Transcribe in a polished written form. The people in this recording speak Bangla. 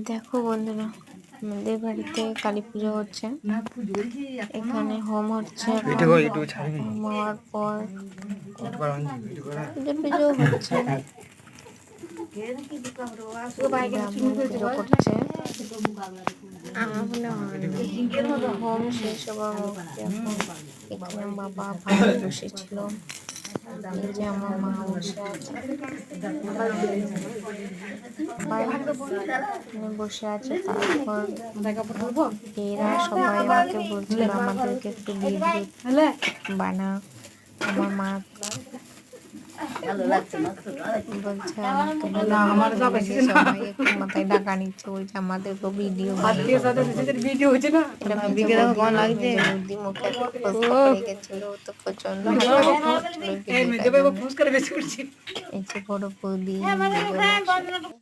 দেখো বন্ধুরা, আমাদের বাড়িতে কালী পুজো হচ্ছে। এখানে হোম হচ্ছে। হোম হওয়ার পর পুজো হচ্ছে। পুজো করছে। হোম শেষ হবার মুখে এখন এখানে বাবা ভাই বসেছিল। এই যে আমার মা বসে আছে, বসে আছে। তারপর এরা সবাই আমাকে বলছিল আমাদেরকে একটু ভিডিও বানা। আমার মা বলছে আমাকে সবাই একটু মাথায় ডাকা নিচ্ছে, বলছে আমাদেরকে ভিডিও মুখে রেখেছিল। তো প্রচন্ড বড় বৌদি